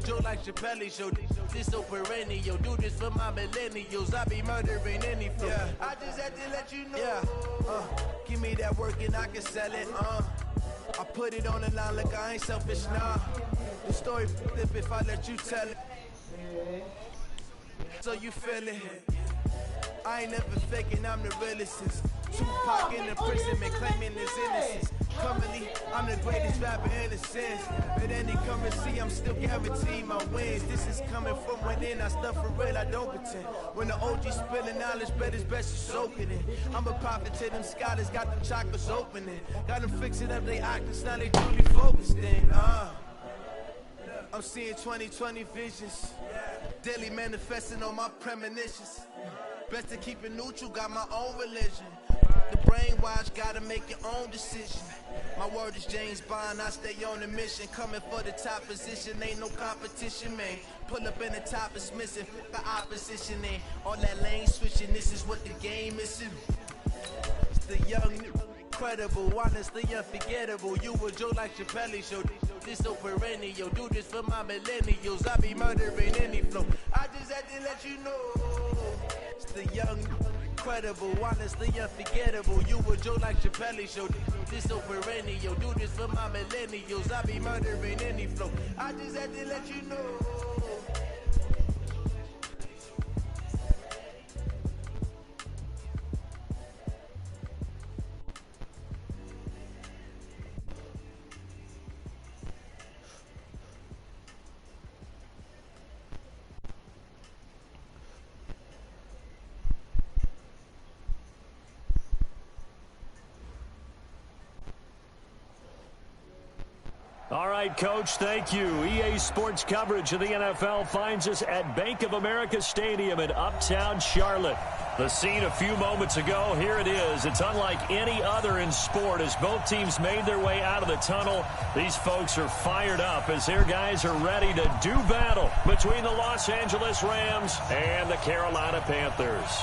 Joe like Chappelle show. This so perennial, do this for my millennials. I be murdering any flow. Yeah. I just had to let you know. Yeah. Give me that work and I can sell it. I put it on the line like I ain't selfish, nah. The story flip if I let you tell it. So you feel it. I ain't never faking, I'm the realest since Tupac in the prison, man, claiming his innocence. Currently, I'm the greatest rapper in a sense. But any currency, I'm still guaranteed my wins. This is coming from within, I stuff for real, I don't pretend. When the OG spilling knowledge, bet it's best to soak it in. I'm a prophet to them scholars, got them chakras opening. Got them fixing up they octaves, now they truly focused in. I'm seeing 2020 visions. Daily manifesting on my premonitions. Best to keep it neutral, got my own religion. The brainwash, gotta make your own decision. My word is James Bond, I stay on a mission. Coming for the top position, ain't no competition, man. Pull up in the top is missing, the opposition ain't. All that lane switching, this is what the game is. It's the young, incredible, honestly unforgettable. You a Joe like Chappelle show. This so perennial, do this for my millennials. I be murdering any flow. I just had to let you know. It's the young, incredible, honestly unforgettable. You a Joe like Chappelle show. This so perennial, do this for my millennials. I be murdering any flow. I just had to let you know. All right, Coach, thank you. EA Sports coverage of the NFL finds us at Bank of America Stadium in Uptown Charlotte. The scene a few moments ago, here it is. It's unlike any other in sport as both teams made their way out of the tunnel. These folks are fired up as their guys are ready to do battle between the Los Angeles Rams and the Carolina Panthers.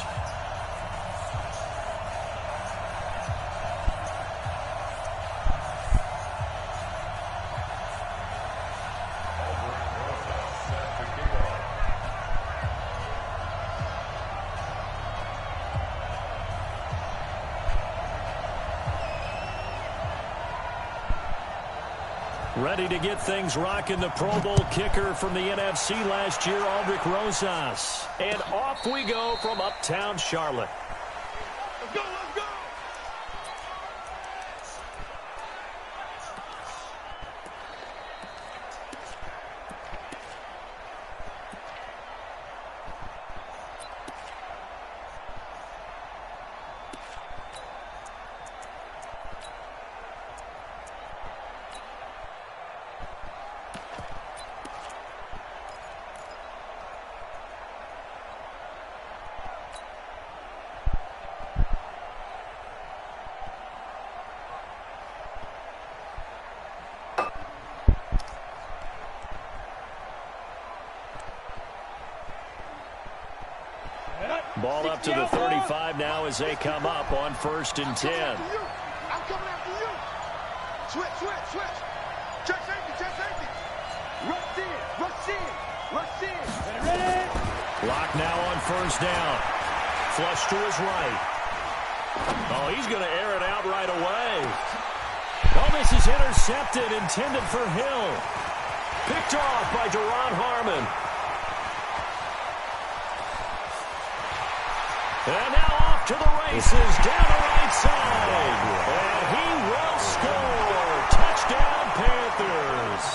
Ready to get things rocking, the Pro Bowl kicker from the NFC last year, Aldrick Rosas. And off we go from Uptown Charlotte. Let's go, let's go! Ball up to the 35 now as they come up on 1st and 10. I'm coming after you. Switch, switch, switch. Check safety, check safety. Rush in, rush in, rush in. Ready? Lock now on 1st down. Flush to his right. Oh, he's going to air it out right away. Oh, this is intercepted, intended for Hill. Picked off by Deron Harmon. And now off to the races, down the right side. And he will score. Touchdown, Panthers.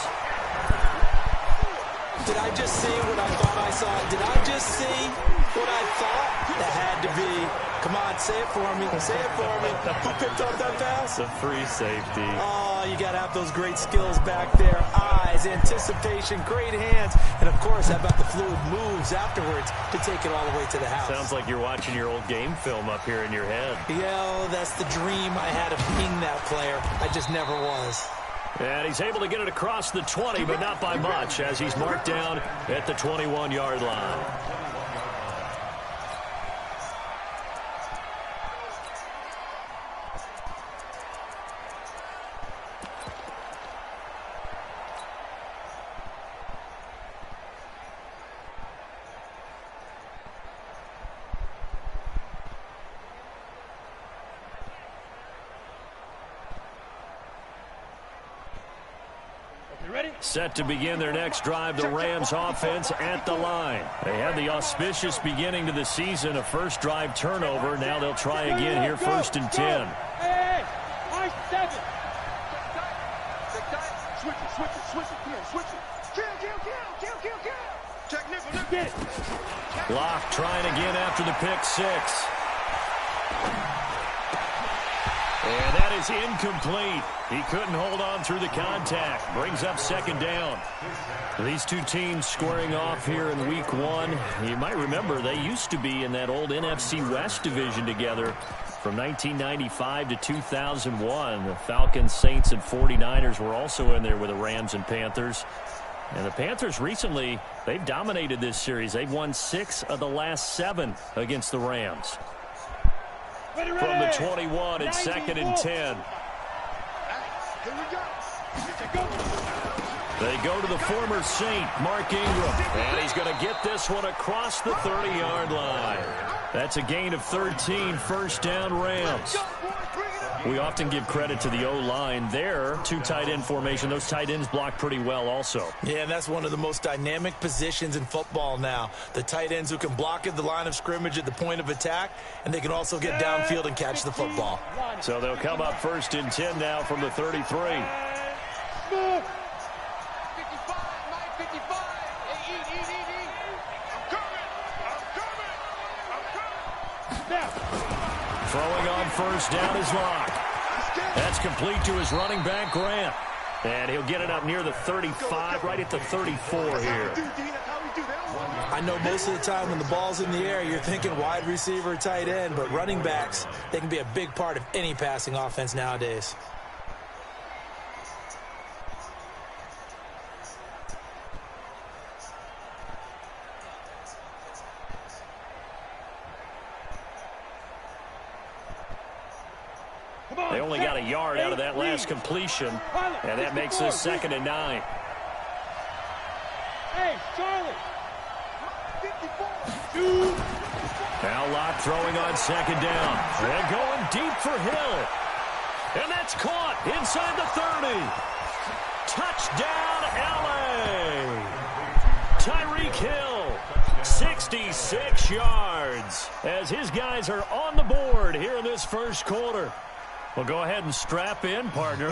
Did I just see what I thought I saw? Did I just see what I thought? That had to be. Come on, say it for me. Say it for me. Who picked up that pass? The free safety. Oh, you got to have those great skills back there. Eyes, anticipation, great hands. And, of course, how about the fluid moves afterwards to take it all the way to the house? Sounds like you're watching your old game film up here in your head. Yeah, that's the dream I had of being that player. I just never was. And he's able to get it across the 20, but not by much, as he's marked down at the 21-yard line. Set to begin their next drive, the Rams offense at the line. They had the auspicious beginning to the season, a first drive turnover. Now they'll try again here, 1st and 10. Hey, 7. Switch it. Check nickel. Get it. Locke trying again after the pick 6. And that is incomplete. He couldn't hold on through the contact. Brings up 2nd down. These two teams squaring off here in week 1. You might remember they used to be in that old NFC West division together from 1995 to 2001. The Falcons, Saints, and 49ers were also in there with the Rams and Panthers. And the Panthers recently, they've dominated this series. They've won 6 of the last 7 against the Rams. From the 21, it's 2nd and 10. They go to the former Saint, Mark Ingram. And he's going to get this one across the 30-yard line. That's a gain of 13, 1st down Rams. We often give credit to the O-line there. 2 tight end formation. Those tight ends block pretty well also. Yeah, and that's one of the most dynamic positions in football now. The tight ends who can block at the line of scrimmage at the point of attack, and they can also get downfield and catch the football. So they'll come up 1st and 10 now from the 33. 55, 55. I'm coming. Throwing on 1st down is Locke. That's complete to his running back, Grant. And he'll get it up near the 35, right at the 34 here. I know most of the time when the ball's in the air, you're thinking wide receiver, tight end, but running backs, they can be a big part of any passing offense nowadays. They only got a yard out of that last completion, and that makes this 2nd and 9. Hey, Charlie. Now Locke throwing on 2nd down. And going deep for Hill. And that's caught inside the 30. Touchdown, L.A. Tyreek Hill, 66 yards, as his guys are on the board here in this 1st quarter. Well, go ahead and strap in, partner.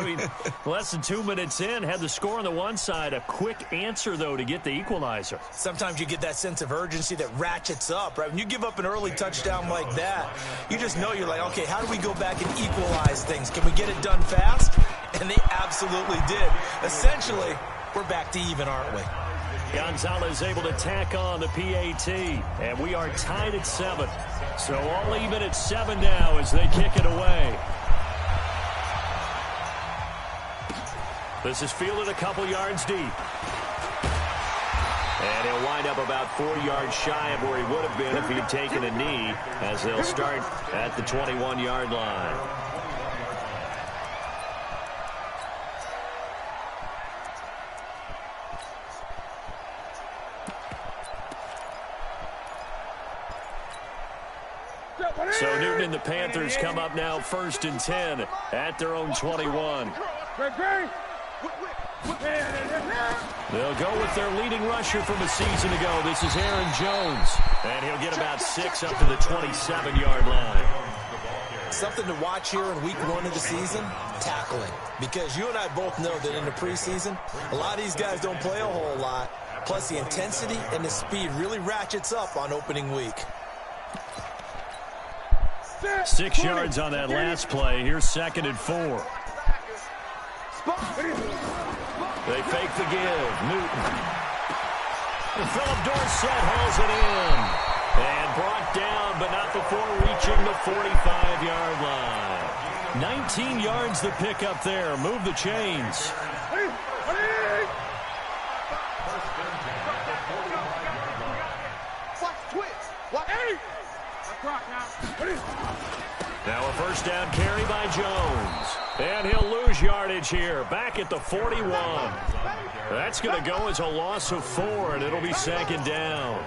Less than 2 minutes in, had the score on the one side. A quick answer, though, to get the equalizer. Sometimes you get that sense of urgency that ratchets up, right? When you give up an early touchdown like that, you just know you're like, okay, how do we go back and equalize things? Can we get it done fast? And they absolutely did. Essentially, we're back to even, aren't we? Gonzalez able to tack on the PAT, and we are tied at 7. So all even at 7 now as they kick it away. This is fielded a couple yards deep. And he'll wind up about 4 yards shy of where he would have been if he'd taken a knee, as they'll start at the 21-yard line. So Newton and the Panthers come up now 1st and 10 at their own 21. They'll go with their leading rusher from a season ago. This is Aaron Jones. And he'll get about 6 up to the 27-yard line. Something to watch here in week 1 of the season, tackling. Because you and I both know that in the preseason, a lot of these guys don't play a whole lot. Plus the intensity and the speed really ratchets up on opening week. 6 yards on that last play. Here's 2nd and 4. They fake the give. Newton. And Philip Dorsett hauls it in. And brought down, but not before reaching the 45-yard line. 19 yards the pick up there. Move the chains. Now a 1st down carry by Jones. And he'll lose yardage here. Back at the 41. That's going to go as a loss of 4, and it'll be 2nd down.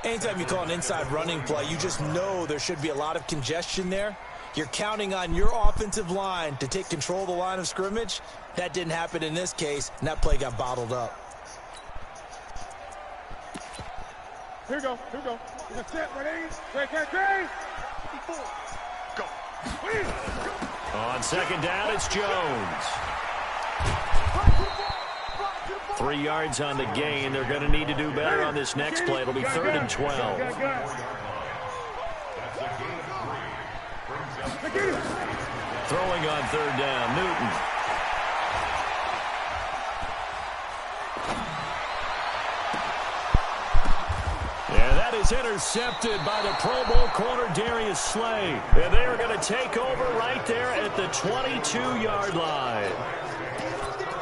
Anytime you call an inside running play, you just know there should be a lot of congestion there. You're counting on your offensive line to take control of the line of scrimmage. That didn't happen in this case, and that play got bottled up. Here we go. That's it. Ready? Go. On second down, it's Jones. 3 yards on the gain. They're going to need to do better on this next play. It'll be 3rd and 12. Throwing on 3rd down, Newton. And that is intercepted by the Pro Bowl corner Darius Slay. And they are going to take over right there at the 22-yard line.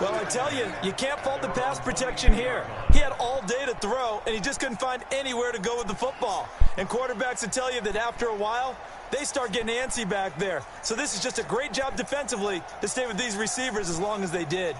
Well, I tell you, you can't fault the pass protection here. He had all day to throw, and he just couldn't find anywhere to go with the football. And quarterbacks will tell you that after a while, they start getting antsy back there. So this is just a great job defensively to stay with these receivers as long as they did.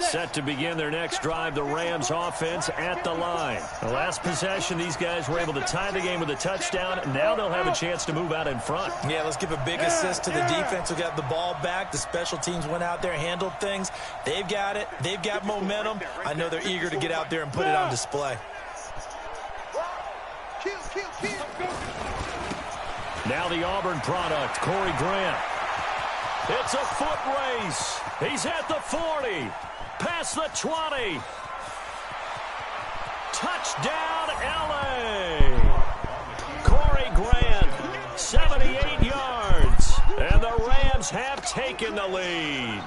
Set to begin their next drive, the Rams offense at the line. The last possession, these guys were able to tie the game with a touchdown. Now they'll have a chance to move out in front. Yeah, let's give a big assist to the defense who got the ball back. The special teams went out there, handled things. They've got it. They've got momentum. I know they're eager to get out there and put it on display. Now the Auburn product, Corey Grant. It's a foot race. He's at the 40. Past the 20. Touchdown, L.A. Corey Grant, 78 yards. And the Rams have taken the lead.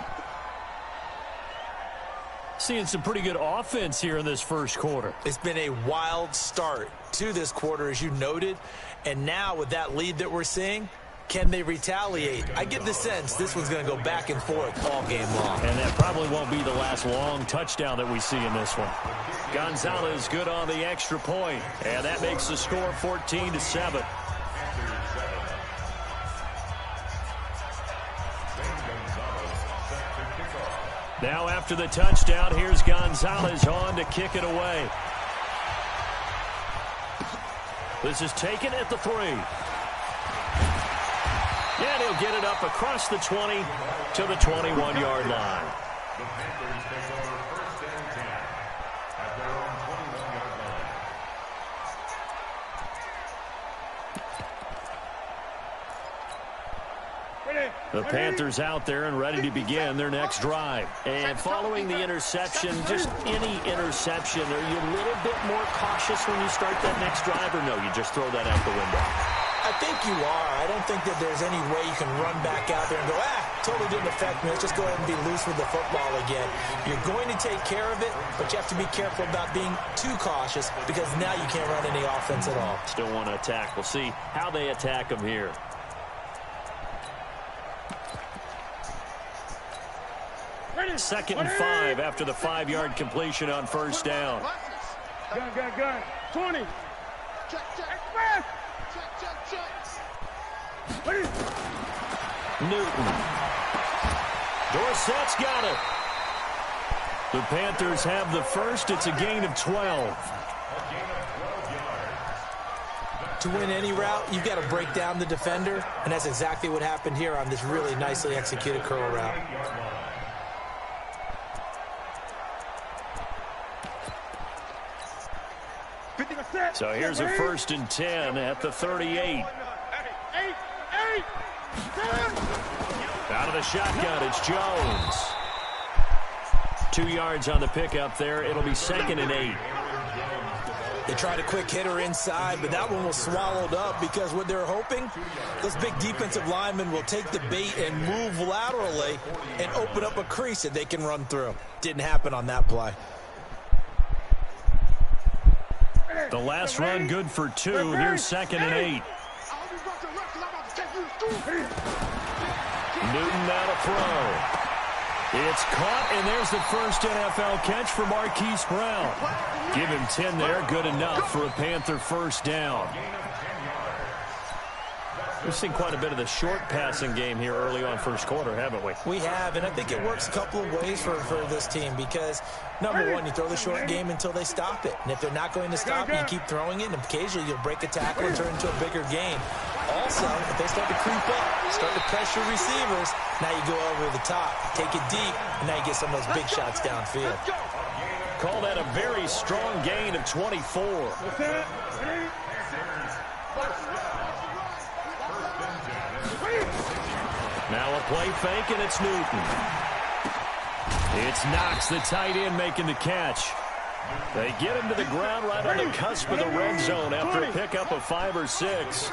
Seeing some pretty good offense here in this first quarter. It's been a wild start to this quarter, as you noted. And now with that lead that we're seeing, can they retaliate? I get the sense this one's going to go back and forth all game long. And that probably won't be the last long touchdown that we see in this one. Gonzalez good on the extra point. And that makes the score 14-7. Now after the touchdown, here's Gonzalez on to kick it away. This is taken at the 3. And he'll get it up across the 20 to the 21-yard line. The Panthers out there and ready to begin their next drive. And following the interception, just any interception, are you a little bit more cautious when you start that next drive, or no, you just throw that out the window? I think you are. I don't think that there's any way you can run back out there and go, totally didn't affect me. Let's just go ahead and be loose with the football again. You're going to take care of it, but you have to be careful about being too cautious because now you can't run any offense at all. Still want to attack. We'll see how they attack them here. Second and 5 after the 5-yard completion on first down. Gun. 20. Check. Newton. Dorsett's got it. The Panthers have the first. It's a gain of 12. To win any route, you've got to break down the defender, and that's exactly what happened here on this really nicely executed curl route. So here's a 1st and 10 at the 38. Out of the shotgun, it's Jones. 2 yards on the pickup there. It'll be 2nd and 8. They tried a quick hitter inside, but that one was swallowed up because what they're hoping, those big defensive linemen will take the bait and move laterally and open up a crease that they can run through. Didn't happen on that play. The last run good for 2. Here's 2nd and 8. Newton now to throw. It's caught, and there's the first NFL catch for Marquise Brown. Give him 10 there. Good enough for a Panther first down. We've seen quite a bit of the short passing game here early on first quarter, haven't we? We have, and I think it works a couple of ways for this team because, number one, you throw the short game until they stop it. And if they're not going to stop it, you keep throwing it, and occasionally you'll break a tackle and turn into a bigger gain. Also, if they start to creep up, start to pressure receivers, now you go over the top, take it deep, and now you get some of those big shots downfield. Call that a very strong gain of 24. Now a play fake, and it's Newton. It's Knox, the tight end, making the catch. They get him to the ground right on the cusp of the red zone after a pickup of 5 or 6.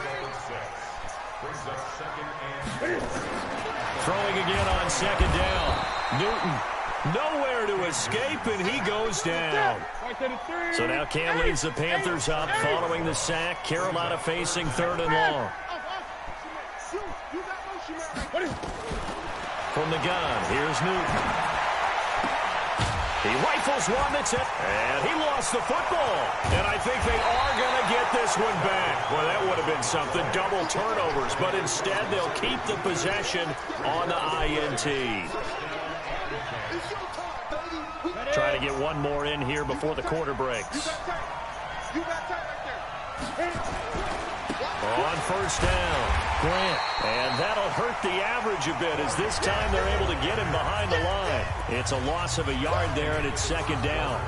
Throwing again on second down. Newton nowhere to escape, and he goes down. So now Cam leads the Panthers up following the sack. Carolina facing 3rd and long. From the gun, here's Newton. He rifles one that's it, and he lost the football. And I think they are going to get this one back. Well, that would have been something, double turnovers, but instead they'll keep the possession on the INT. Trying to get one more in here before the quarter breaks. On first down, Grant. And that'll hurt the average a bit as this time they're able to get him behind the line. It's a loss of a yard there, and it's second down.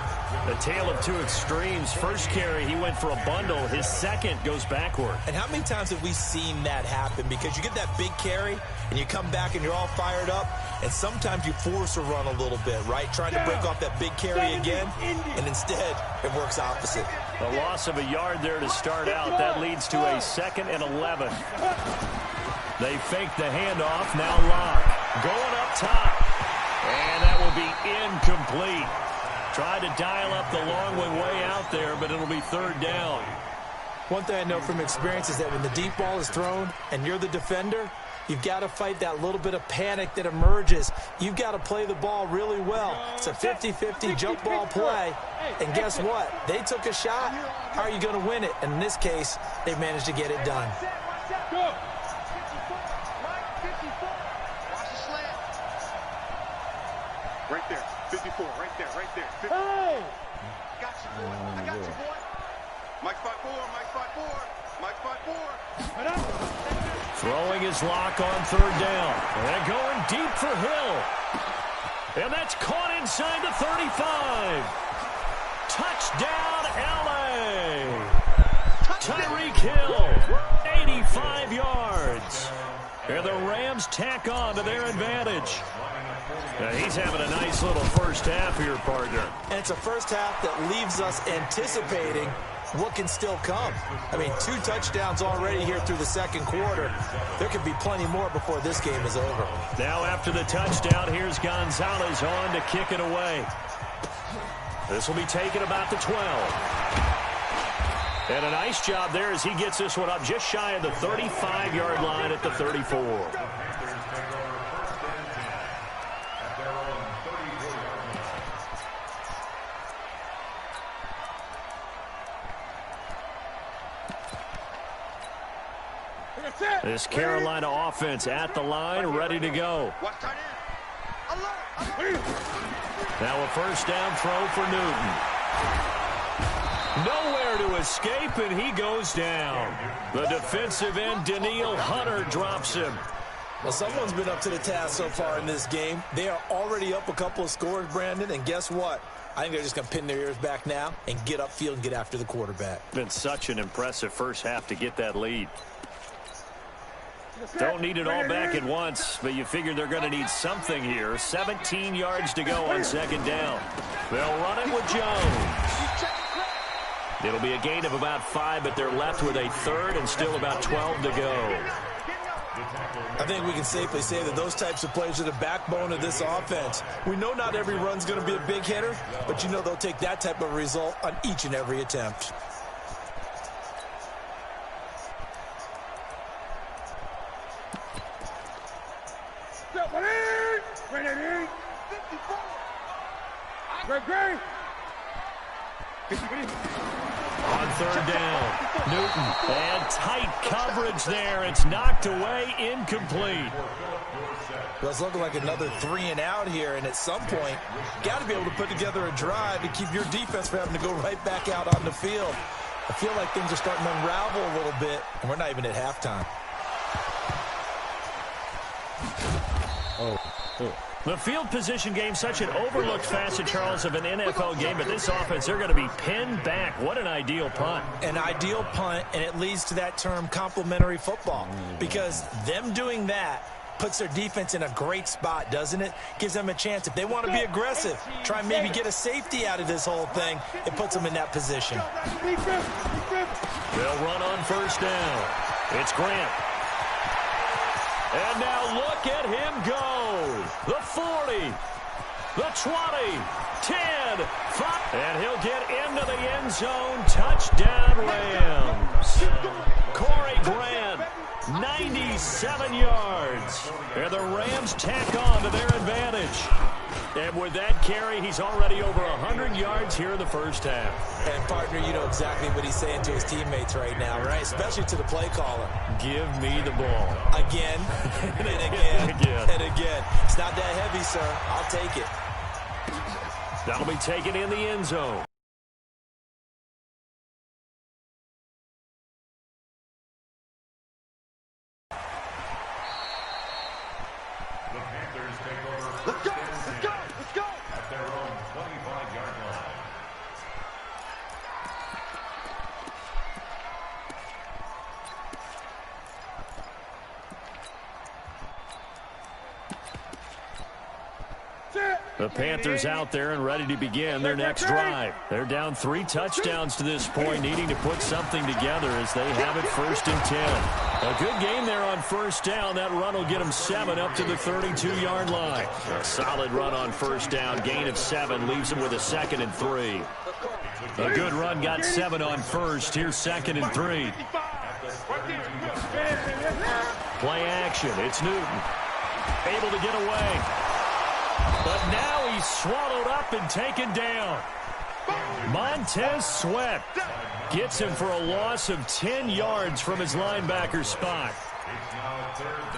The tale of two extremes. First carry, he went for a bundle. His second goes backward. And how many times have we seen that happen? Because you get that big carry, and you come back and you're all fired up, and sometimes you force a run a little bit, right? Trying to break off that big carry again, and instead it works opposite. A loss of a yard there to start out. That leads to a 2nd and 11. They fake the handoff. Now Locke going up top. And that will be incomplete. Tried to dial up the long one way out there, but it'll be 3rd down. One thing I know from experience is that when the deep ball is thrown and you're the defender, you've got to fight that little bit of panic that emerges. You've got to play the ball really well. It's a 50-50 jump ball play. And guess what? They took a shot. How are you going to win it? And in this case, they managed to get it done. Right there, 54, right there, right there. 54. Hey! Got you, boy. I got you, boy. Mike 5-4, Mike 5-4, Mike 5-4. Throwing his lock on 3rd down. And going deep for Hill. And that's caught inside the 35. Touchdown, L.A. Tyreek Hill, 85 yards. And the Rams tack on to their advantage. Now he's having a nice little first half here, partner. And it's a first half that leaves us anticipating what can still come. I mean, 2 touchdowns already here through the second quarter. There could be plenty more before this game is over. Now after the touchdown, here's Gonzalez on to kick it away. This will be taken about the 12. And a nice job there as he gets this one up just shy of the 35-yard line at the 34. This Carolina offense at the line, ready to go. Now a first down throw for Newton. Nowhere to escape, and he goes down. The defensive end, Daniil Hunter, drops him. Well, someone's been up to the task so far in this game. They are already up a couple of scores, Brandon, and guess what? I think they're just going to pin their ears back now and get upfield and get after the quarterback. Been such an impressive first half to get that lead. Don't need it all back at once, but you figure they're going to need something here. 17 yards to go on second down. They'll run it with Jones. It'll be a gain of about 5, but they're left with a 3rd and still about 12 to go. I think we can safely say that those types of plays are the backbone of this offense. We know not every run's going to be a big hitter, but you know they'll take that type of result on each and every attempt. On 3rd down, Newton, and tight coverage there. It's knocked away, incomplete. Well, it's looking like another 3 and out here, and at some point, got to be able to put together a drive to keep your defense from having to go right back out on the field. I feel like things are starting to unravel a little bit, and we're not even at halftime. The field position game, such an overlooked facet, Charles, of an NFL game, but this offense, they're going to be pinned back. What an ideal punt. An ideal punt, and it leads to that term complementary football, because them doing that puts their defense in a great spot, doesn't it? Gives them a chance. If they want to be aggressive, try and maybe get a safety out of this whole thing, it puts them in that position. They'll run on first down. It's Grant. And now look at him go. The 40, the 20, 10, 5. And he'll get into the end zone. Touchdown, Rams. Corey Grant, 97 yards. And the Rams tack on to their advantage. And with that carry, he's already over 100 yards here in the first half. And, partner, you know exactly what he's saying to his teammates right now, right? Especially to the play caller. Give me the ball. Again, and again, and again. It's not that heavy, sir. I'll take it. That'll be taken in the end zone. The Panthers take over. Let's go! Let's go! Let's go! At their own 25-yard line. The Panthers out there and ready to begin their next drive. They're down 3 touchdowns to this point, needing to put something together as they have it 1st and 10. A good game there on first down. That run will get them 7 up to the 32-yard line. A solid run on first down. Gain of 7 leaves them with a 2nd and 3. A good run got 7 on first. Here's 2nd and 3. Play action. It's Newton. Able to get away. But now he's swallowed up and taken down. Montez Sweat gets him for a loss of 10 yards from his linebacker spot. It's now 3rd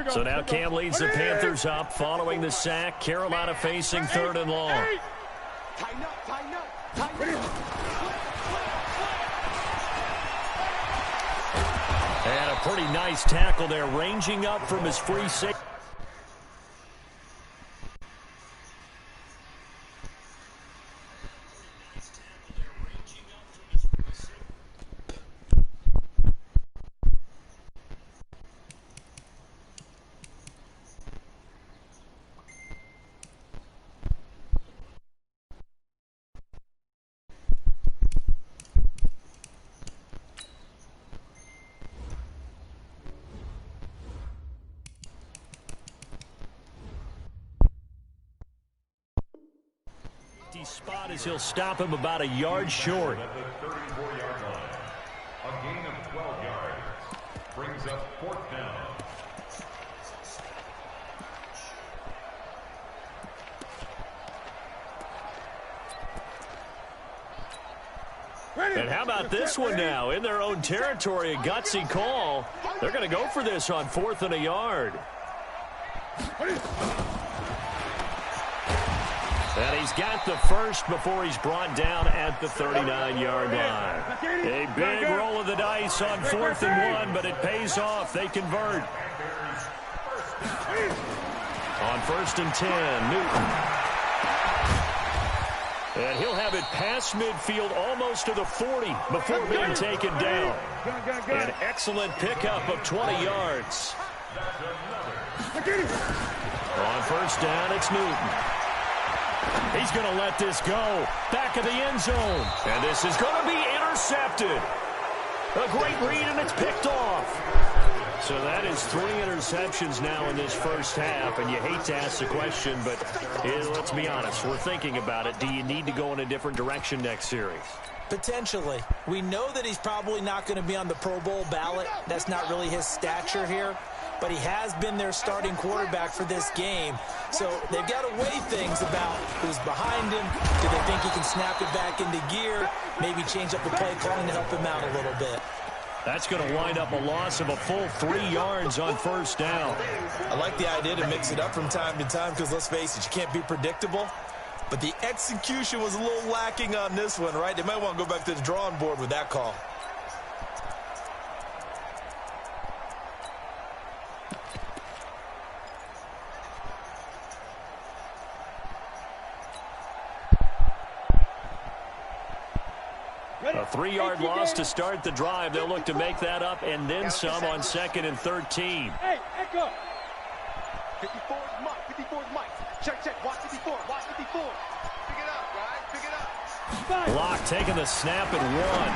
down. So now Cam leads the Panthers up following the sack. Carolina facing 3rd and long. Tighten up, tighten up, tighten up. And a pretty nice tackle there, ranging up from his free safety. Spot as he'll stop him about a yard short. At the 34-yard line. A gain of 12 yards. Brings up 4th down. And how about this one now? In their own territory, a gutsy call. They're going to go for this on 4th and a yard. And he's got the first before he's brought down at the 39-yard line. A big roll of the dice on 4th and 1, but it pays off. They convert. On 1st and 10, Newton. And he'll have it past midfield almost to the 40 before being taken down. An excellent pickup of 20 yards. On 1st down, it's Newton. He's going to let this go. Back of the end zone. And this is going to be intercepted. A great read, and it's picked off. So that is 3 interceptions now in this first half. And you hate to ask the question, but let's be honest. We're thinking about it. Do you need to go in a different direction next series? Potentially. We know that he's probably not going to be on the Pro Bowl ballot. That's not really his stature here. But he has been their starting quarterback for this game. So they've got to weigh things about who's behind him. Do they think he can snap it back into gear? Maybe change up the play calling to help him out a little bit. That's going to wind up a loss of a full 3 yards on 1st down. I like the idea to mix it up from time to time because, let's face it, you can't be predictable. but the execution was a little lacking on this one, right? They might want to go back to the drawing board with that call. A 3-yard loss to start the drive. They'll look to make that up and then some on 2nd and 13. Hey, echo. 54 is Mike. 54 is Mike. Check, check. Watch 54. Watch 54. Pick it up, guys. Pick it up. Block taking the snap and run.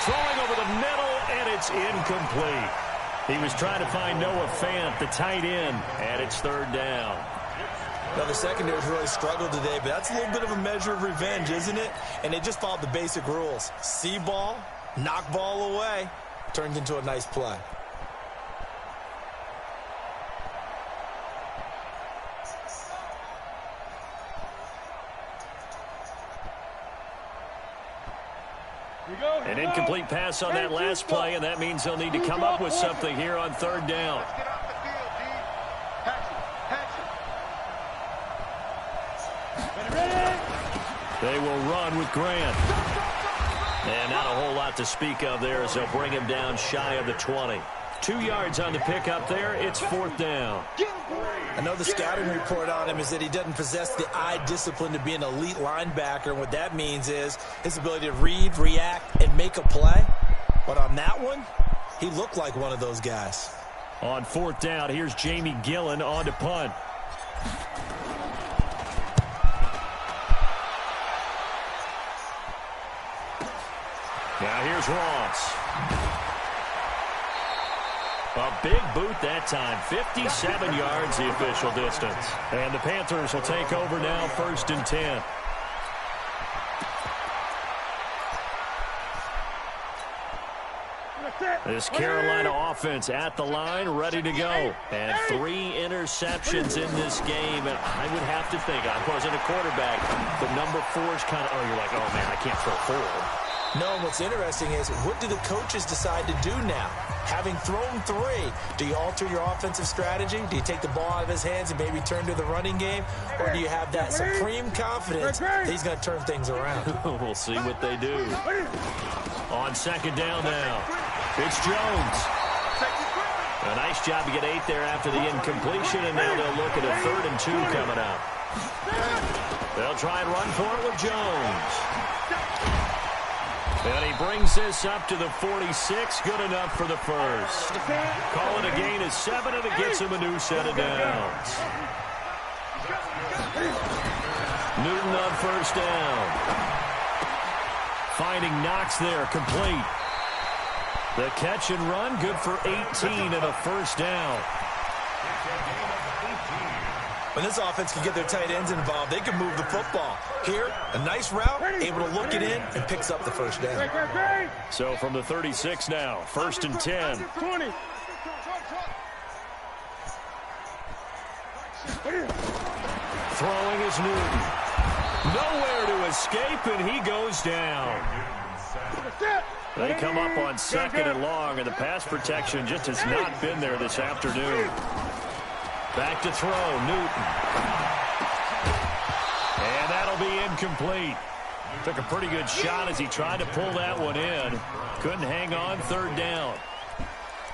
Throwing over the middle, and it's incomplete. He was trying to find Noah Fant, the tight end, and it's 3rd down. Now, the secondary's really struggled today, but that's a little bit of a measure of revenge, isn't it? And they just followed the basic rules. See ball, knock ball away, turns into a nice play. An incomplete pass on that last play, and that means they'll need to come up with something here on 3rd down. Let's get off the field, D. Hatchet. They will run with Grant. And not a whole lot to speak of there as they'll bring him down shy of the 20. 2 yards on the pickup there. It's 4th down. I know the scouting report on him is that he doesn't possess the eye discipline to be an elite linebacker. And what that means is his ability to read, react, and make a play. But on that one, he looked like one of those guys. On 4th down, here's Jamie Gillen on to punt. Now here's Ross. A big boot that time. 57 yards the official distance. And the Panthers will take over now, 1st and 10. This Carolina offense at the line, ready to go. And 3 interceptions in this game. And I would have to think, I wasn't a quarterback, but number 4 is kind of, you're like, oh, man, I can't throw 4. No, and what's interesting is, what do the coaches decide to do now? Having thrown 3, do you alter your offensive strategy? Do you take the ball out of his hands and maybe turn to the running game? Or do you have that supreme confidence that he's going to turn things around? We'll see what they do. On 2nd down now, it's Jones. A nice job to get 8 there after the incompletion, and now they'll look at a 3rd and 2 coming up. They'll try and run for it with Jones. And he brings this up to the 46. Good enough for the first. Call it a gain of 7, and it gets him a new set of downs. Newton on 1st down. Finding Knox there, complete. The catch and run, good for 18 and a 1st down. When this offense can get their tight ends involved, they can move the football. Here, a nice route, able to look it in, and picks up the 1st down. So from the 36 now, 1st and 10. 20. Throwing is Newton. Nowhere to escape, and he goes down. They come up on 2nd and long, and the pass protection just has not been there this afternoon. Back to throw, Newton. And that'll be incomplete. Took a pretty good shot as he tried to pull that one in. Couldn't hang on, 3rd down.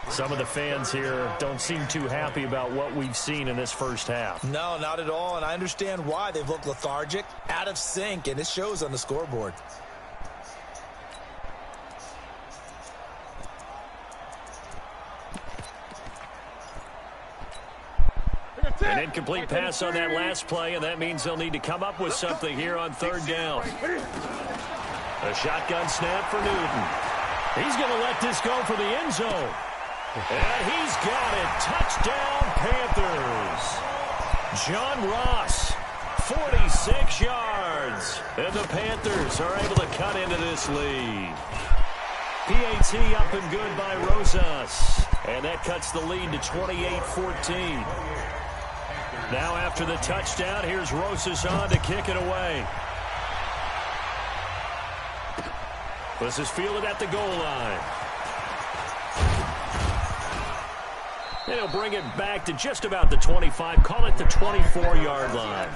Some of the fans here don't seem too happy about what we've seen in this first half. No, not at all, and I understand why. They've looked lethargic, out of sync, and it shows on the scoreboard. An incomplete pass on that last play, and that means they'll need to come up with something here on 3rd down. A shotgun snap for Newton. He's going to let this go for the end zone. And he's got it. Touchdown, Panthers. John Ross, 46 yards. And the Panthers are able to cut into this lead. PAT up and good by Rosas. And that cuts the lead to 28-14. Now after the touchdown, here's Rosas on to kick it away. This is fielded at the goal line. They'll bring it back to just about the 25. Call it the 24-yard line.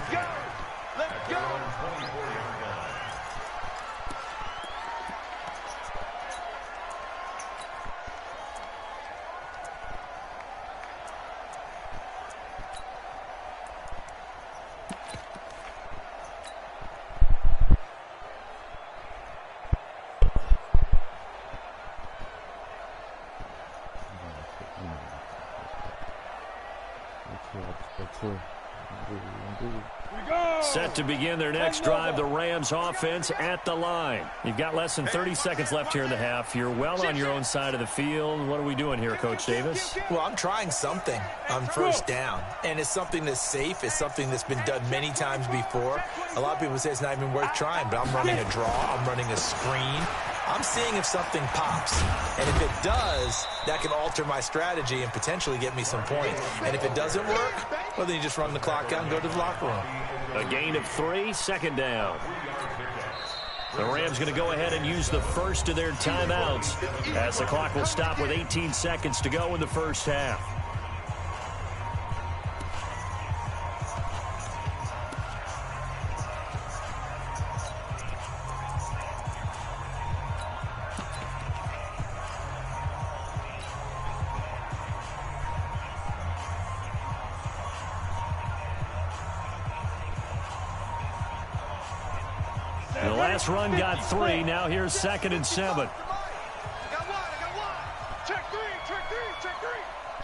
Set to begin their next drive, the Rams offense at the line. You've got less than 30 seconds left here in the half. You're well on your own side of the field. What are we doing here, Coach Davis? Well, I'm trying something on first down, and it's something that's safe. It's something that's been done many times before. A lot of people say it's not even worth trying, but I'm running a draw. I'm running a screen. I'm seeing if something pops, and if it does, that can alter my strategy and potentially get me some points. And if it doesn't work, well, then you just run the clock out and go to the locker room. A gain of 3, second down. The Rams going to go ahead and use the first of their timeouts as the clock will stop with 18 seconds to go in the first half. The last run got 3. Now here's 2nd and 7. I got one. Check three.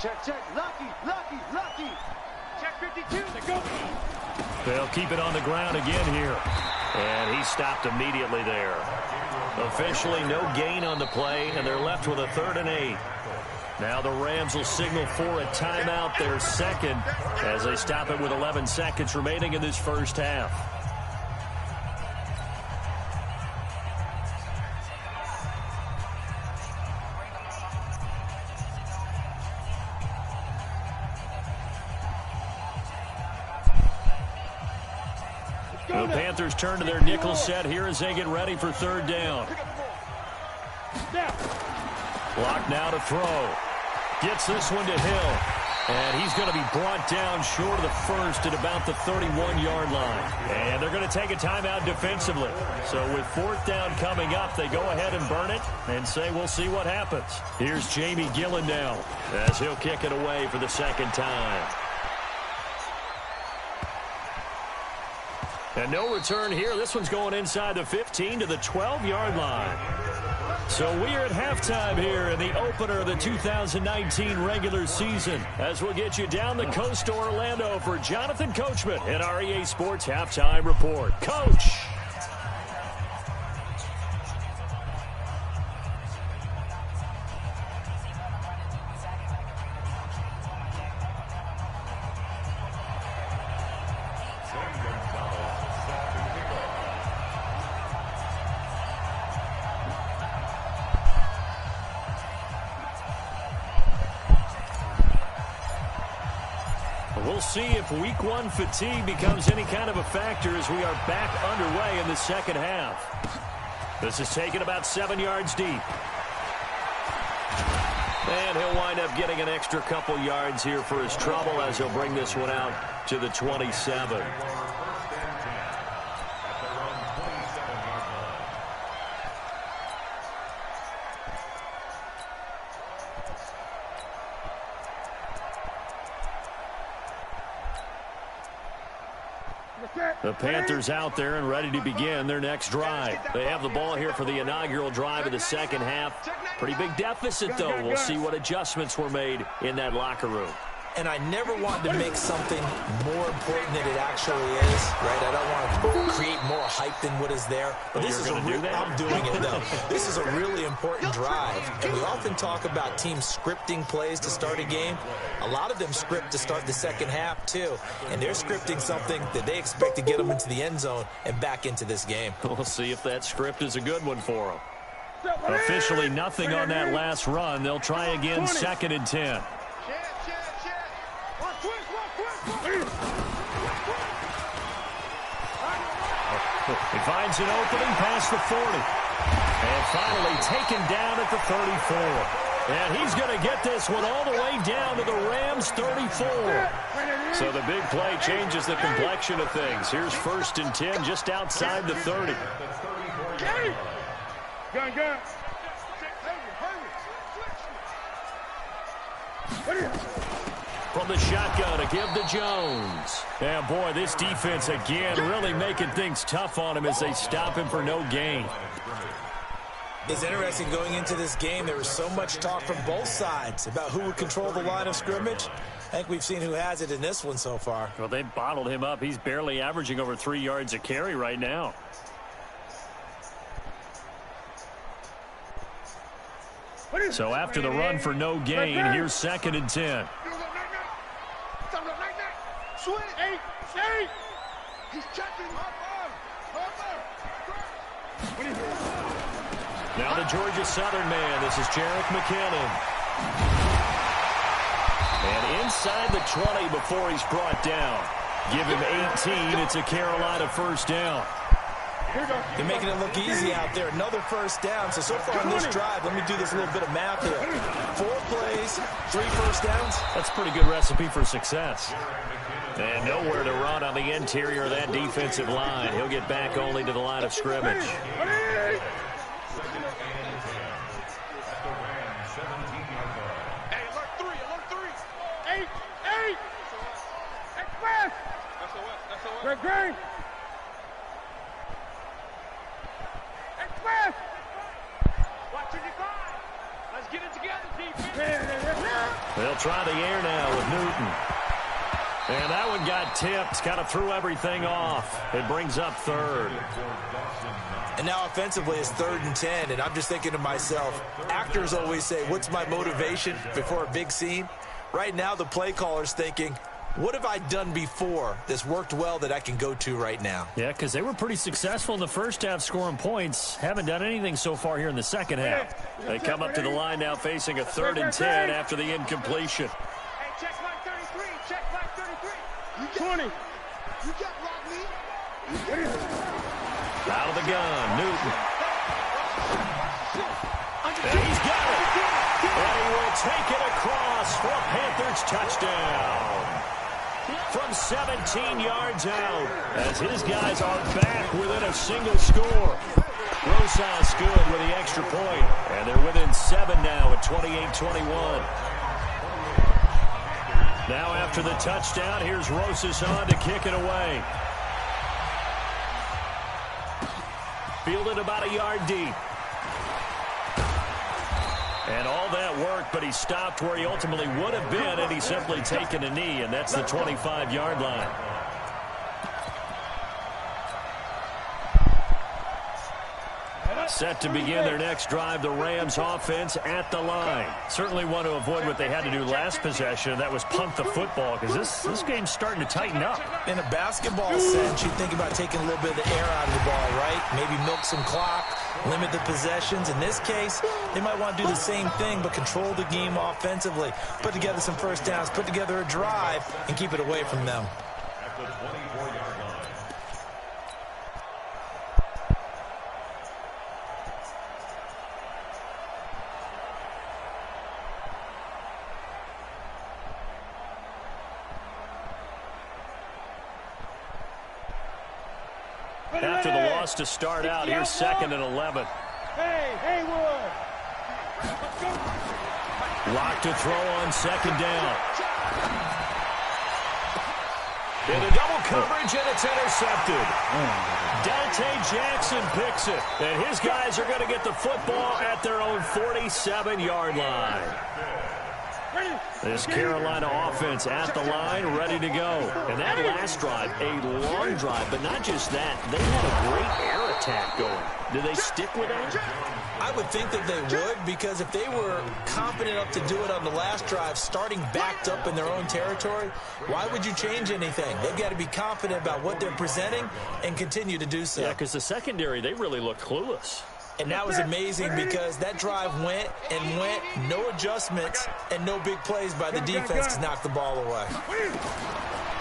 Check. Lucky. Check 52. They go. They'll keep it on the ground again here. And he stopped immediately there. Officially no gain on the play, and they're left with a 3rd and 8. Now the Rams will signal for a timeout, their second, as they stop it with 11 seconds remaining in this first half. The Panthers turn to their nickel set here as they get ready for 3rd down. Block now to throw. Gets this one to Hill. And he's going to be brought down short of the first at about the 31-yard line. And they're going to take a timeout defensively. So with 4th down coming up, they go ahead and burn it and say we'll see what happens. Here's Jamie Gillen now as he'll kick it away for the 2nd time. And no return here. This one's going inside the 15 to the 12-yard line. So we are at halftime here in the opener of the 2019 regular season, as we'll get you down the coast to Orlando for Jonathan Coachman at our EA Sports Halftime Report. Coach! We'll see if week 1 fatigue becomes any kind of a factor as we are back underway in the second half. This is taken about 7 yards deep. And he'll wind up getting an extra couple yards here for his trouble as he'll bring this one out to the 27. The Panthers out there and ready to begin their next drive. They have the ball here for the inaugural drive of the second half. Pretty big deficit, though. We'll see what adjustments were made in that locker room. And I never wanted to make something more important than it actually is, right? I don't want to create more hype than what is there. But this is I'm doing it, though. This is a really important drive. And we often talk about teams scripting plays to start a game. A lot of them script to start the second half, too. And they're scripting something that they expect to get them into the end zone and back into this game. We'll see if that script is a good one for them. Officially nothing on that last run. They'll try again 2nd and 10. He finds an opening past the 40. And finally taken down at the 34. And he's going to get this one all the way down to the Rams' 34. So the big play changes the complexion of things. Here's 1st and 10 just outside the 30. Gun. From the shotgun to give to Jones. And boy, this defense again really making things tough on him as they stop him for no gain. It's interesting going into this game. There was so much talk from both sides about who would control the line of scrimmage. I think we've seen who has it in this one so far. Well, they bottled him up. He's barely averaging over 3 yards a carry right now. So after the run for no gain, here's 2nd and 10. Now the Georgia Southern man. This is Jerick McKinnon. And inside the 20 before he's brought down. Give him 18. It's a Carolina 1st down. They're making it look easy out there. Another 1st down. So far on this drive, let me do this little bit of math here. 4 plays, 3 1st downs. That's a pretty good recipe for success. And nowhere to run on the interior of that defensive line. He'll get back only to the line of scrimmage. Greg. Express. Watching it go. Let's get it together, defense. They'll try the air now with Newton. And that one got tipped. Kind of threw everything off. It brings up 3rd. And now offensively it's 3rd and 10. And I'm just thinking to myself, actors always say, what's my motivation before a big scene? Right now the play caller's thinking, what have I done before that's worked well that I can go to right now? Yeah, because they were pretty successful in the first half scoring points. Haven't done anything so far here in the second half. They come up to the line now facing a 3rd and 10 after the incompletion. Hey, check line 33. Check line 33. 20. You got block me. Out of the gun, Newton. And he's got it. And he will take it across for a Panthers touchdown. From 17 yards out, as his guys are back within a single score. Rosas good with the extra point, and they're within 7 now at 28-21. Now after the touchdown, here's Rosas on to kick it away. Fielded about a yard deep. And all that work, but he stopped where he ultimately would have been had he simply taken a knee, and that's the 25-yard line. Set to begin their next drive, the Rams offense at the line. Certainly want to avoid what they had to do last possession, that was punt the football, because this game's starting to tighten up. In a basketball sense, you think about taking a little bit of the air out of the ball, right? Maybe milk some clock, limit the possessions. In this case, they might want to do the same thing, but control the game offensively. Put together some 1st downs, put together a drive, and keep it away from them. After the loss to start out, here's 2nd and 11. Hey, Haywood. Lock to throw on 2nd down. In a double coverage, and it's intercepted. Dante Jackson picks it, and his guys are going to get the football at their own 47-yard line. This Carolina offense at the line, ready to go. And that last drive, a long drive, but not just that. They had a great air attack going. Do they stick with that? I would think that they would, because if they were confident enough to do it on the last drive, starting backed up in their own territory, why would you change anything? They've got to be confident about what they're presenting and continue to do so. Yeah, because the secondary, they really looked clueless. And that was amazing because that drive went and went, no adjustments, and no big plays by the defense to knock the ball away.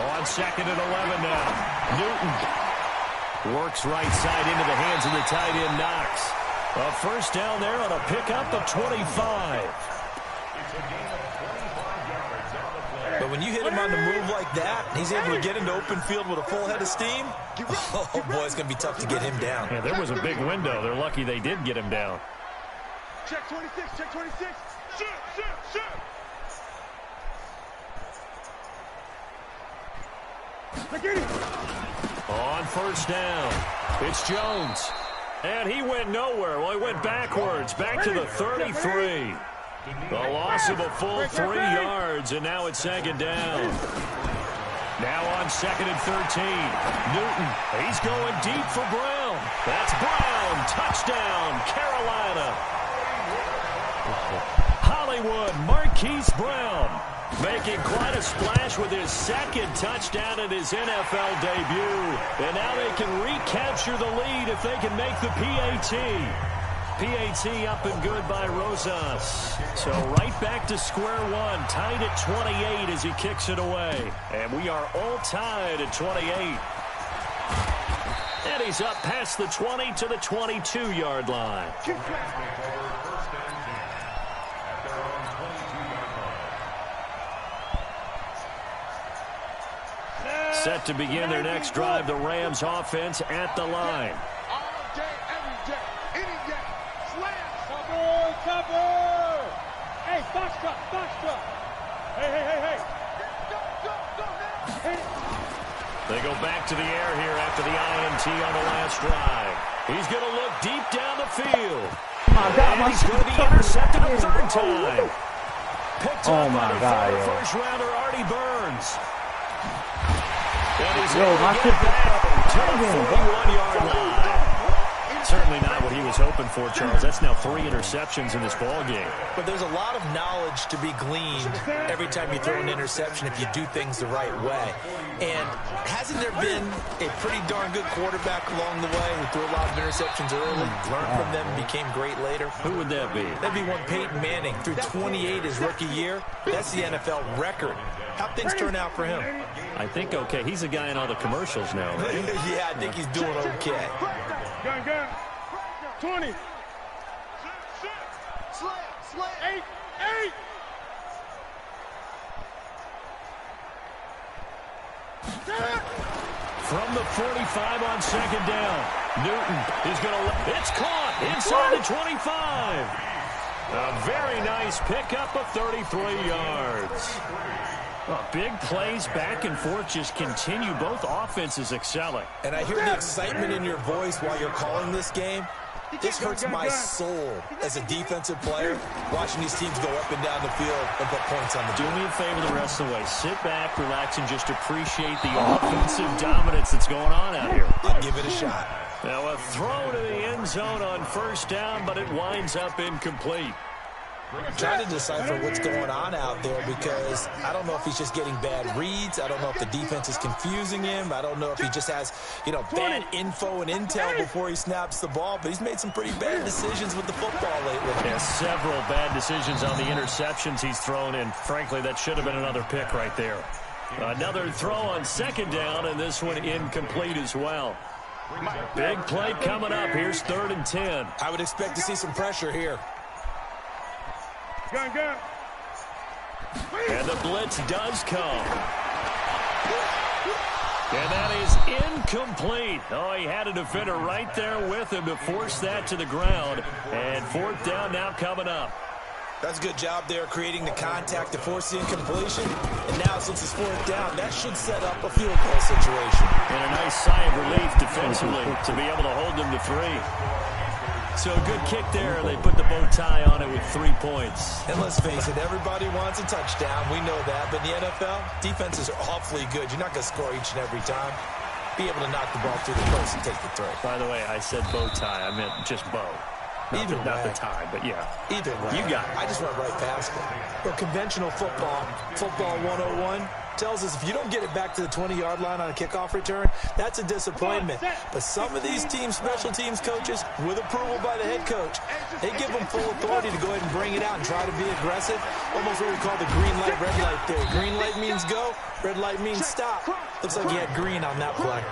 On 2nd and 11 now. Newton works right side into the hands of the tight end Knox. A 1st down there on a pickup of 25. But when you hit him on the move like that, he's able to get into open field with a full head of steam. Oh, boy, it's going to be tough to get him down. Yeah, there was a big window. They're lucky they did get him down. Check 26, check 26. Shoot, shoot, shoot. On first down, it's Jones. And he went nowhere. Well, he went backwards, back to the 33. The loss of a full 3 yards, and now it's second down. Now on second and 13. Newton, he's going deep for Brown. That's Brown. Touchdown, Carolina. Hollywood, Marquise Brown, making quite a splash with his second touchdown in his NFL debut. And now they can recapture the lead if they can make the PAT. PAT up and good by Rosas. So right back to square one, tied at 28 as he kicks it away. And we are all tied at 28. And he's up past the 20 to the 22-yard line. Set to begin their next drive, the Rams offense at the line. All day, every day, any day. Cover! Hey, box truck! Hey! Go now! They go back to the air here after the INT on the last drive. He's going to look deep down the field. And he's going to be intercepted a third time. Picked up by the first-rounder, Artie Burns. And he's able to get back to the 41-yard line. Certainly not what he was hoping for, Charles. That's now 3 interceptions in this ball game. But there's a lot of knowledge to be gleaned every time you throw an interception if you do things the right way. And hasn't there been a pretty darn good quarterback along the way who threw a lot of interceptions early, learned from them, and became great later? Who would that be? That'd be one Peyton Manning. Threw 28 his rookie year. That's the NFL record. How'd things turn out for him? I think okay. He's a guy in all the commercials now, right? Yeah, I think he's doing okay. Gun. 20. Slam. 8. From the 45 on second down. Newton is going to... It's caught inside the 25. A very nice pickup of 33 yards. Big plays back and forth just continue. Both offenses excelling. And I hear the excitement in your voice while you're calling this game. This hurts my soul as a defensive player, watching these teams go up and down the field and put points on the board. Do me a favor the rest of the way. Sit back, relax, and just appreciate the offensive dominance that's going on out here. I'll give it a shot. Now a throw to the end zone on first down, but it winds up incomplete. Trying to decipher what's going on out there because I don't know if he's just getting bad reads. I don't know if the defense is confusing him. I don't know if he just has, bad info and intel before he snaps the ball. But he's made some pretty bad decisions with the football lately. Yeah, several bad decisions on the interceptions he's thrown in. Frankly, that should have been another pick right there. Another throw on second down, and this one incomplete as well. Big play coming up. Here's 3rd and 10. I would expect to see some pressure here. Gun. And the blitz does come. And that is incomplete. Oh, he had a defender right there with him to force that to the ground. And 4th down now coming up. That's a good job there creating the contact to force the incompletion. And now since it's 4th down, that should set up a field goal situation. And a nice sigh of relief defensively to be able to hold them to 3. So a good kick there. They put the bow tie on it with 3 points. And let's face it, everybody wants a touchdown. We know that. But in the NFL, defenses are awfully good. You're not going to score each and every time. Be able to knock the ball through the post and take the throw. By the way, I said bow tie. I meant just bow. Not the tie, but yeah. Either way. You got it. I just went right past it. But conventional football 101, tells us if you don't get it back to the 20-yard line on a kickoff return, that's a disappointment. But some of these teams, special teams coaches, with approval by the head coach, they give them full authority to go ahead and bring it out and try to be aggressive. Almost what we call the green light, red light theory. Green light means go, red light means stop. Looks like he had green on that play.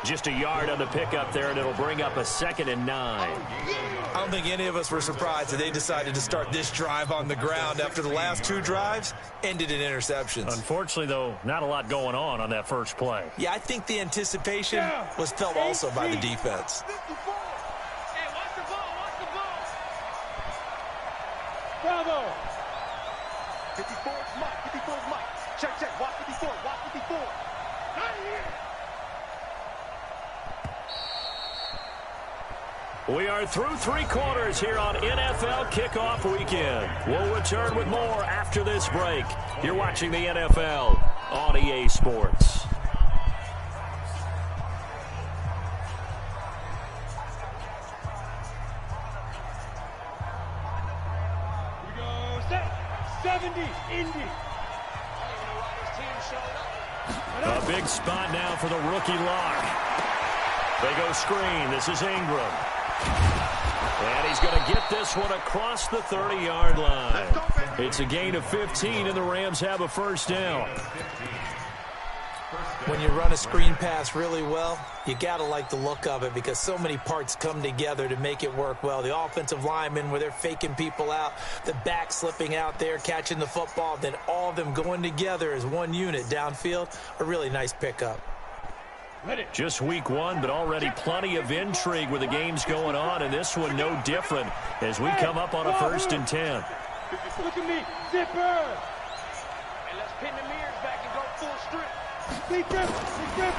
Just a yard on the pickup there, and it'll bring up a 2nd and 9. I don't think any of us were surprised that they decided to start this drive on the ground after the last 2 drives ended in interceptions. Unfortunately, though, not a lot going on that first play. Yeah, I think the anticipation was felt also by the defense. Hey, watch the ball, watch the ball. Bravo. 54 is Mike, 54 is Mike. Check, watch 54, watch 54. Not here. We are through 3 quarters here on NFL Kickoff Weekend. We'll return with more after this break. You're watching the NFL on EA Sports. We go set. 70, Indy. A big spot now for the rookie lock. They go screen. This is Ingram. And he's going to get this one across the 30-yard line. It's a gain of 15, and the Rams have a first down. When you run a screen pass really well, you got to like the look of it because so many parts come together to make it work well. The offensive linemen, where they're faking people out, the back slipping out there, catching the football, then all of them going together as one unit downfield, a really nice pickup. Just week 1, but already plenty of intrigue with the games going on, and this one no different as we come up on a 1st and 10. Look at me, zipper. And let's pin the mirrors back and go full strip. Big grip.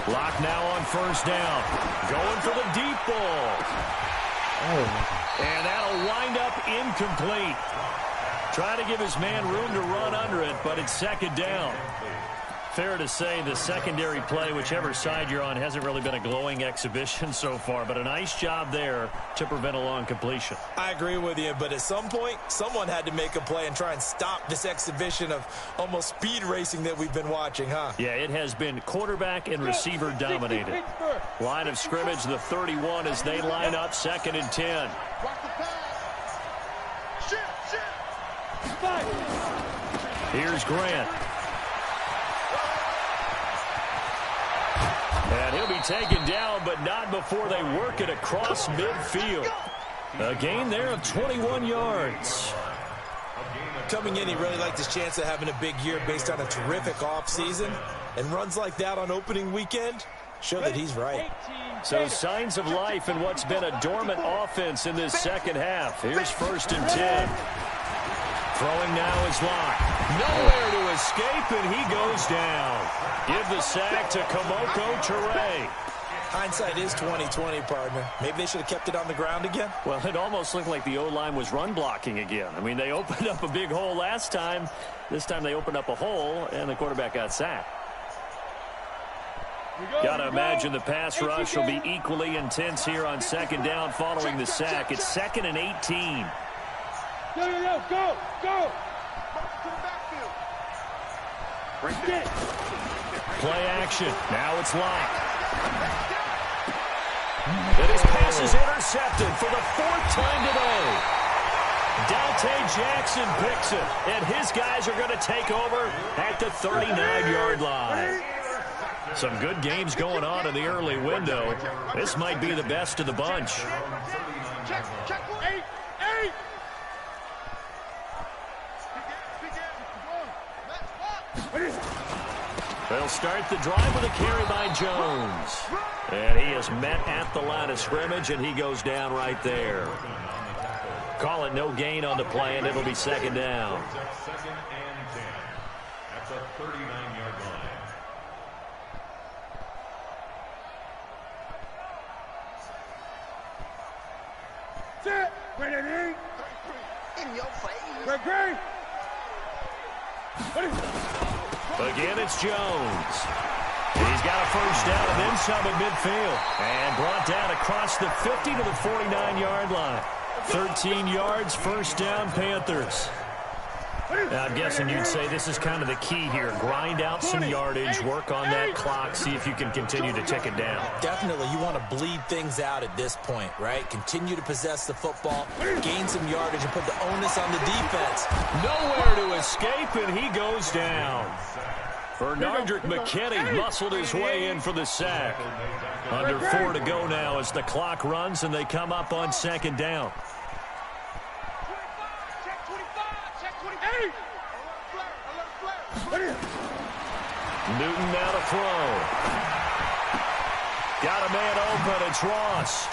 Lock now on 1st down. Going for the deep ball. And that'll wind up incomplete. Try to give his man room to run under it, but it's 2nd down. Fair to say the secondary play, whichever side you're on, hasn't really been a glowing exhibition so far, but a nice job there to prevent a long completion. I agree with you, but at some point, someone had to make a play and try and stop this exhibition of almost speed racing that we've been watching, huh? Yeah, it has been quarterback and receiver dominated. Line of scrimmage, the 31 as they line up, 2nd and 10. Watch the pass. Shit. Here's Grant. And he'll be taken down, but not before they work it across midfield. A gain there of 21 yards. Coming in, he really liked his chance of having a big year based on a terrific offseason. And runs like that on opening weekend show that he's right. So signs of life in what's been a dormant offense in this second half. Here's 1st and 10. Throwing now is Locke. Nowhere to escape, and he goes down. Give the sack to Kamoko Toure. Hindsight is 20/20, partner. Maybe they should have kept it on the ground again. Well, it almost looked like the O-line was run blocking again. I mean, they opened up a big hole last time. This time they opened up a hole, and the quarterback got sacked. Got to imagine the pass rush will be equally intense here on 2nd down following the sack. It's 2nd and 18. Go. Play action. Now it's Locke. And his pass is intercepted for the 4th time today. Dante Jackson picks it, and his guys are going to take over at the 39-yard line. Some good games going on in the early window. This might be the best of the bunch. Check. 8. They'll start the drive with a carry by Jones. And he is met at the line of scrimmage, and he goes down right there. Call it no gain on the play, and it'll be 2nd down. 2nd and 10 at the 39-yard line. Set. Ready. In your face. Ready. Again, it's Jones. He's got a first down and then some at midfield. And brought down across the 50 to the 49-yard line. 13 yards, first down, Panthers. Now, I'm guessing you'd say this is kind of the key here. Grind out some yardage, work on that clock, see if you can continue to tick it down. Definitely, you want to bleed things out at this point, right? Continue to possess the football, gain some yardage, and put the onus on the defense. Nowhere to escape, and he goes down. Bernardrick McKinney muscled his way in for the sack. Under 4 to go now as the clock runs and they come up on second down. Newton now to throw. Got a man open. It's Ross.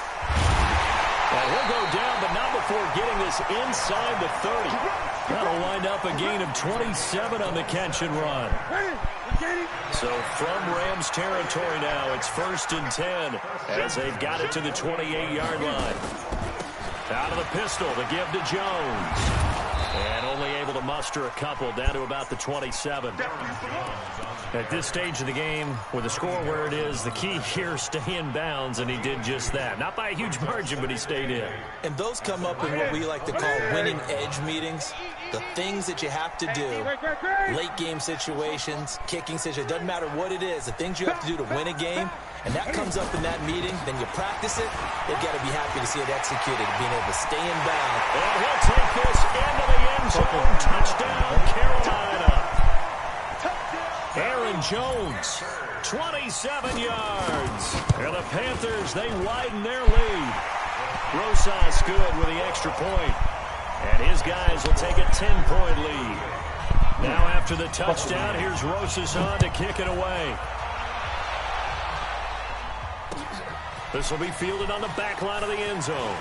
And he'll go down, but not before getting this inside the 30. That'll wind up a gain of 27 on the catch and run. So from Rams territory now, it's 1st and 10 as they've got it to the 28-yard line. Out of the pistol, the give to Jones. And only able to muster a couple down to about the 27. At this stage of the game, with the score where it is, the key here, stay in bounds, and he did just that. Not by a huge margin, but he stayed in. And those come up in what we like to call winning edge meetings. The things that you have to do, late game situations, kicking situations, doesn't matter what it is, the things you have to do to win a game, and that comes up in that meeting, then you practice it, they've got to be happy to see it executed, being able to stay in bounds. And he'll take this into the end zone. Touchdown, Carolina. Aaron Jones, 27 yards. And the Panthers, they widen their lead. Rosas good with the extra point. And his guys will take a 10-point lead. Now after the touchdown, here's Rosas on to kick it away. This will be fielded on the back line of the end zone.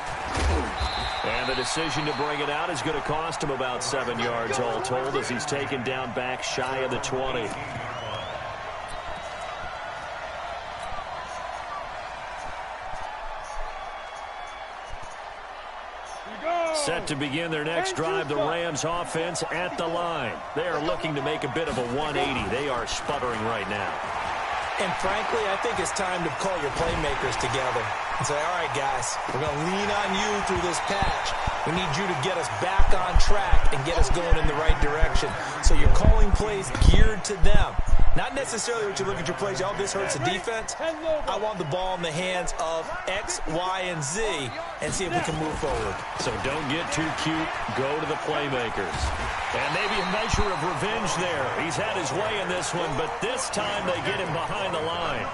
And the decision to bring it out is going to cost him about 7 yards all told as he's taken down back shy of the 20. Set to begin their next drive, the Rams offense at the line. They are looking to make a bit of a 180. They are sputtering right now. And frankly, I think it's time to call your playmakers together and say, all right, guys, we're going to lean on you through this patch. We need you to get us back on track and get us going in the right direction. So you're calling plays geared to them. Not necessarily what you look at your plays, oh, this hurts the defense. I want the ball in the hands of X, Y, and Z and see if we can move forward. So don't get too cute. Go to the playmakers. And maybe a measure of revenge there. He's had his way in this one, but this time they get him behind the line.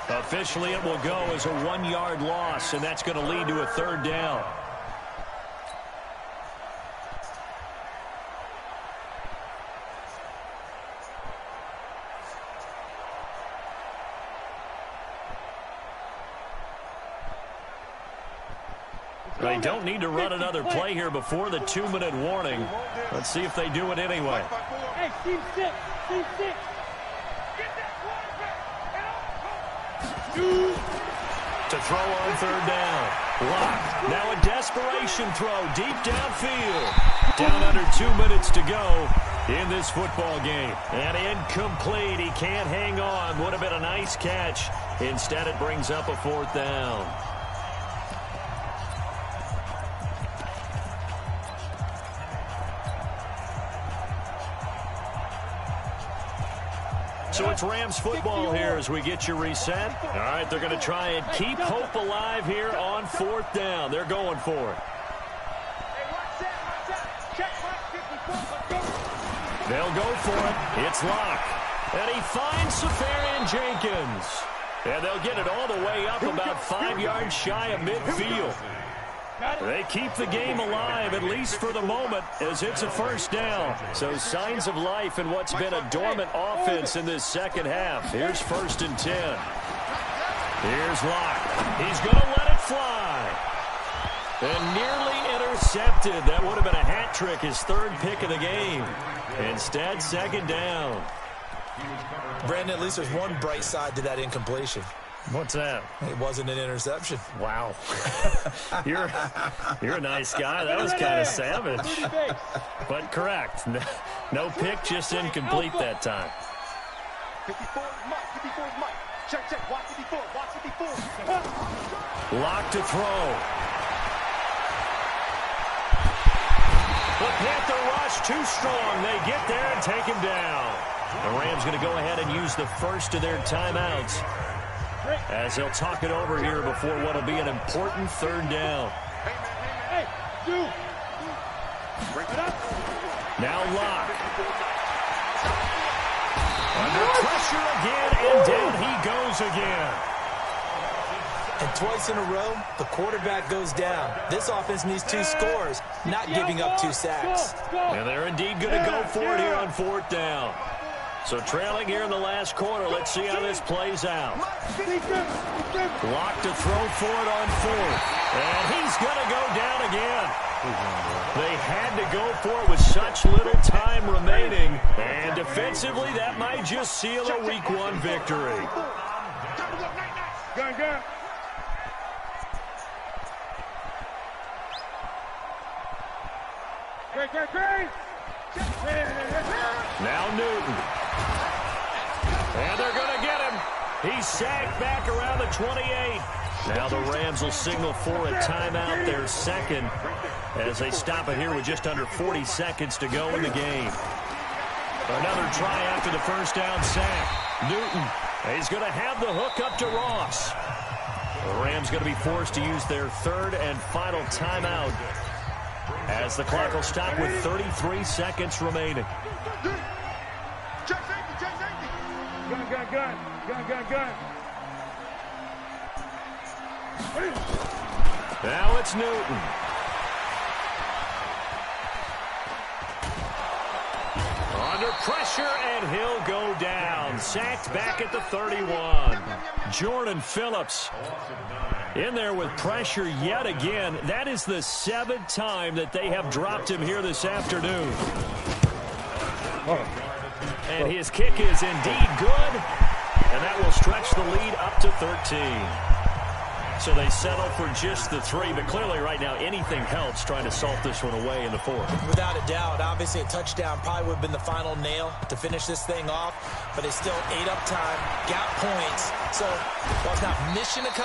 Officially, it will go as a 1-yard loss, and that's going to lead to a 3rd down. They don't need to run another play here before the 2-minute warning. Let's see if they do it anyway. Hey, team 6, team 6. To throw on 3rd down. Locked. Now a desperation throw deep downfield. Down under 2 minutes to go in this football game. And incomplete. He can't hang on. Would have been a nice catch. Instead, it brings up a 4th down. So it's Rams football here as we get you reset. All right, they're going to try and keep hope alive here on 4th down. They're going for it. They'll go for it. It's Locke. And he finds Safarian Jenkins. And they'll get it all the way up about 5 yards shy of midfield. They keep the game alive, at least for the moment, as it's a 1st down. So signs of life in what's been a dormant offense in this second half. Here's 1st and 10. Here's Locke. He's going to let it fly. And nearly intercepted. That would have been a hat trick, his 3rd pick of the game. Instead, 2nd down. Brandon, at least there's one bright side to that incompletion. What's that? It wasn't an interception. Wow. You're a nice guy. That was kind of savage. But correct. No pick, just incomplete that time. 54 is Mike. 54 is Mike. Check. Watch 54. Watch 54. Lock to throw. The Panther rush too strong. They get there and take him down. The Rams going to go ahead and use the first of their timeouts as they'll talk it over here before what will be an important 3rd down. Hey, dude. Now Locke. Under pressure again, and down he goes again. And twice in a row, the quarterback goes down. This offense needs 2 scores, not giving up 2 sacks. And they're indeed going to go for it here on 4th down. So trailing here in the last quarter, let's see how this plays out. Block to throw for it on 4th. And he's going to go down again. They had to go for it with such little time remaining. And defensively, that might just seal a Week 1 victory. Gun. Great. Now Newton. And they're going to get him. He's sacked back around the 28. Now the Rams will signal for a timeout, their second, as they stop it here with just under 40 seconds to go in the game. Another try after the first down sack. Newton, he's going to have the hook up to Ross. The Rams going to be forced to use their 3rd and final timeout as the clock will stop with 33 seconds remaining. Check safety. Gun. Now it's Newton. Under pressure, and he'll go down. Sacked back at the 31. Jordan Phillips in there with pressure yet again. That is the 7th time that they have dropped him here this afternoon. And his kick is indeed good. And that will stretch the lead up to 13. So they settle for just the 3, but clearly right now anything helps trying to salt this one away in the 4th. Without a doubt, obviously a touchdown probably would have been the final nail to finish this thing off, but they still ate up time, got points. So while it's not mission accomplished,